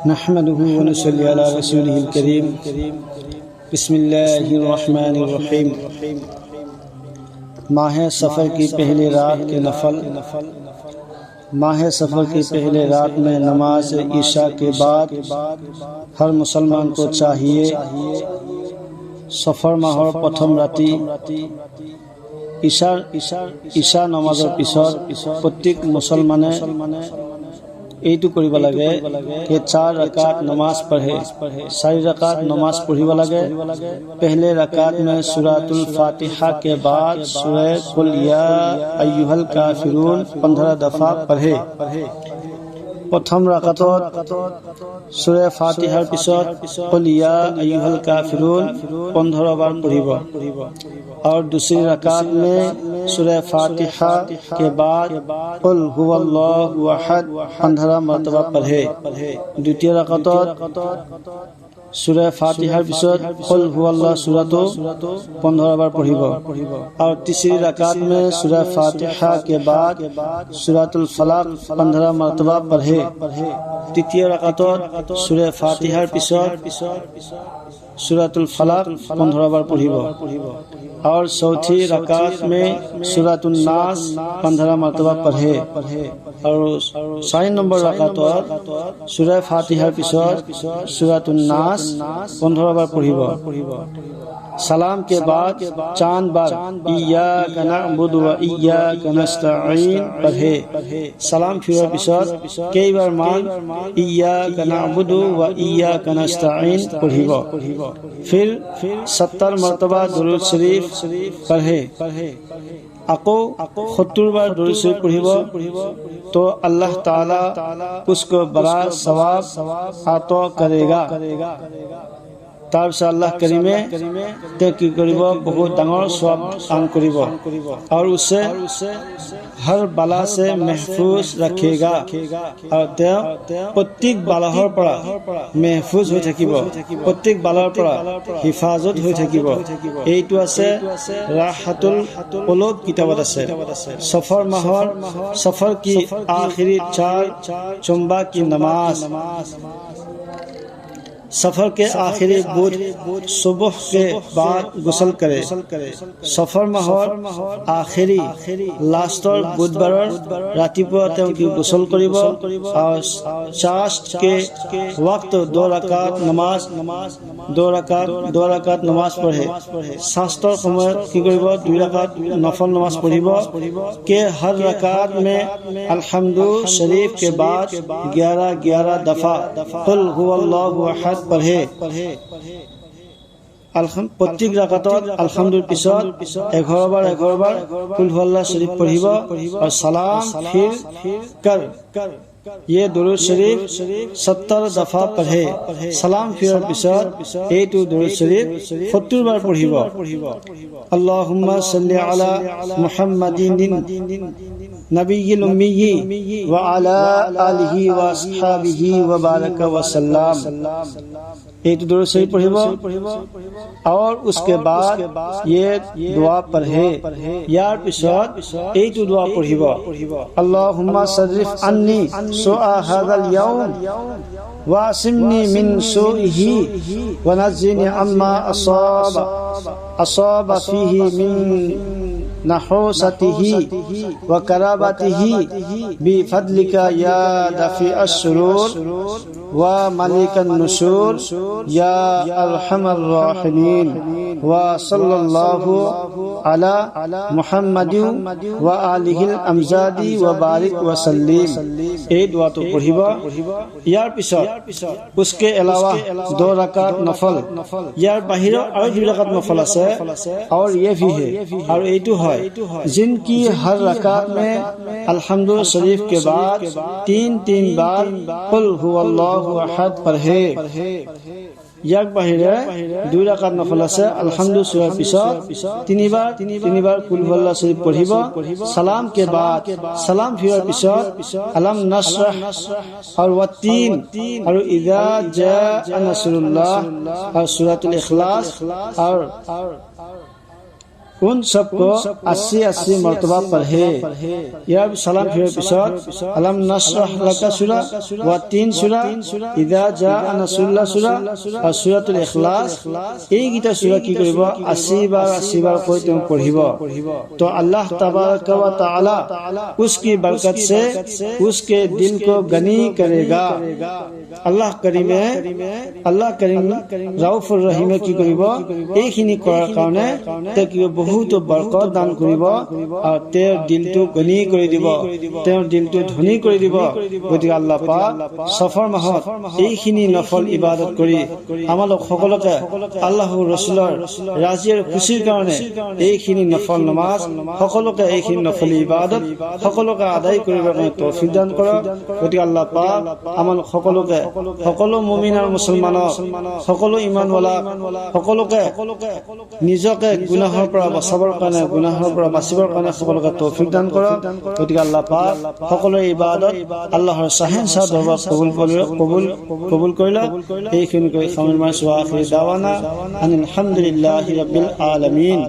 नहमदुहु व नसल्ली अला रसूलिहिल करीम। बिस्मिल्लाहिर रहमानिर रहीम। माह सफ़र की पहली रात के नफल। माह सफ़र की पहले रात में नमाज ईशा के बाद हर मुसलमान को चाहिए सफ़र माहर प्रथम राति ईशा नमाजर पिছত प्रत्येक मुसलमाने এইটো কৰিব লাগে कि 4 रकात नमाज पढ़े। 4 रकात नमाज पढ़िब लगे। पहले रकात में सूरतुल फातिहा के बाद सूरह कुल या अय्युहल काफिरून 15 दफा पढ़े। प्रथम रकातत सूरह फातिहार पिছত कुल या अय्युहल काफिरून 15 बार पढ़िब और दूसरी रकात में सूरह फातिहा के बाद कुल हुवल्लाहु अहद 15 मरतबा पढ़े। द्वितीय रकातत सूरह फातिहार पिছত कुल हुवल्लाह सूरतो 15 बार पढ़िब और तीसरी रकात में सूरह फातिहा के बाद सूरतुल फलाक 15 मरतबा पढ़े। तृतीय रकातत सूरह फातिहार पिছত सूरतुल फलाक 15 बार पढ़िब और चौथी रकात में सूरतुन नास 15 मरतबा पढ़े और 4 नंबर रकातत सूरह फातिहार पिছত सूरतुन नास 15 बार पढ़िब। सलाम के बाद चांद बार इय्याका नअबुदु व इय्याका नस्तईन पढ़े। सलाम फिर पिছত कई बार मान इय्याका नअबुदु व इय्याका नस्तईन पढ़िब। फिर 70 मरतबा दुरूद शरीफ पढ़े। अको 70 बार दुरूद शरीफ पढ़िब तो अल्लाह ताला उसको बड़ा सवाब अता करेगा। तार से अल्लाह करीमे ते की करिब बहुत डांगर सवाब दान करिब और उसे हर बला से महफूज रखेगा और ते प्रत्येक बालाहर परा महफूज हो থাকিব। प्रत्येक बालार परा हिफाजत हो থাকিব। এইটো আছে राहतुल कुलूब किताबत আছে। सफर माहर सफर की आखिरी 4 जुम्मा की नमाज। सफर के आखिरी बुध सुबह के बाद गुसल करे। सफर माहर आखिरी लास्टर बुधवार रातिपुआ तेकी गुसल करिब और चास्ट के वक्त 2 रकात नमाज पढ़े। शास्त्र समय की करिब 2 रकात नफल नमाज पढ़िब के हर रकात में अल्हम्दु शरीफ के बाद 11 दफा कुल हुवल्लाहु अहद पढ़े। प्रत्येक रकातत अल्हम्दुर पिছত 11 बार कुल हुवल्लाह शरीफ पढ़िब और सलाम फिर कर ये दुरूद शरीफ 70 दफा पढ़े। सलाम फिर पिছত एटू दुरूद शरीफ 70 बार पढ़िब। अल्लाहुम्मा सल्ली अला मुहम्मदिन नबिय्यिल उम्मी व अला आलिहि व अस्हाबिहि व बारक व सल्लम। एक दुरूद शरीफ पढ़िब और उसके बाद ये दुआ पढ़े। यार पिছত एक दुआ पढ़िब अल्लाहुम्मा सर्रिफ अन्नी सुआ हादल यौम वासिमनी मिन सुइही व नज्जिनी अम्मा असाब फीही मिन नहुसतिही व कराबतिही बिफदलिका या दफी अस्सुरूर व मालिकन नुशूर या अरहमर राहिमीन व सल्लल्लाहु अला मुहम्मदिन व आलिहिल अमजादी व बारिक व सल्लिम। ए दुआ तो पढ़िब। यार पिছত उसके अलावा 2 रकात नफल यार बाहिर और 2 रकात नफल আছে और ये भी है और एटू है जिनकी हर रकात में अल्हम्दुलिल्लाह शरीफ के बाद 3 बार कुल हुवल्लाहु अहद पढ़े। याक बाहिरे 2 रकात नफल আছে अल्हम्दुलिल्लाह सूरह पिছত 3 बार कुल हुवल्लाह शरीफ पढ़िब। सलाम के बाद सलाम फिर पिছত अलम नशरह और वतीन और इज़ा जाअ नसरुल्लाह और सूरतुल इखलास और उन सबको 80 मर्तबा पढ़े। यार सलाम फिर पिछड़ अलम नशरह लका सूरा व 3 सूरा इदा जा नसरुल्लाह सूरा और सूरतुल इखलास এই গীতা সূরা কি কৰিব 80 बार कोई तुम पढ़िब तो अल्लाह तबारक व तआला उसकी बरकत से उसके दिल को गनी करेगा। अल्लाह करीम राउफुर रहीमे কি কৰিব এইখিনি কৰাৰ কাৰণে তেওঁ কি বহুত বৰকত দান কৰিব আৰু তেওঁৰ দিলটো গনি কৰি দিব, তেওঁৰ দিলটো ধনী কৰি দিব। গতিকে আল্লাহ পাক সফৰ মাহত এইখিনি নফল ইবাদত কৰি আমালোক সকলোকে আল্লাহৰ ৰাসূলৰ ৰাজি আৰু খুশিৰ কাৰণে এইখিনি নফল নামাজ সকলোকে এইখিনি নফল ইবাদত সকলোকে আদায় কৰিবৰ কাৰণে তৌফিক দান কৰক। গতিকে আল্লাহ পাক আমালোক সকলোকে সকলো মুমিন আৰু মুছলমানক সকলো ঈমানৱালা সকলোকে নিজকে গুনাহৰ পৰা বচাবৰ কাৰণে গুনাহৰ পৰা বাচিবৰ কাৰণে সকলোকে তৌফিক দান কৰক। গতিকে আল্লাহ পাক সকলো ইবাদত আল্লাহৰ শাহেনশাহ দৰবাৰ কবুল কৰি লওক। এইখিনি কৈ সামৰণি মাৰিছোঁ। আখিৰ দাৱানা আলহামদুলিল্লাহি ৰাব্বিল আলামিন।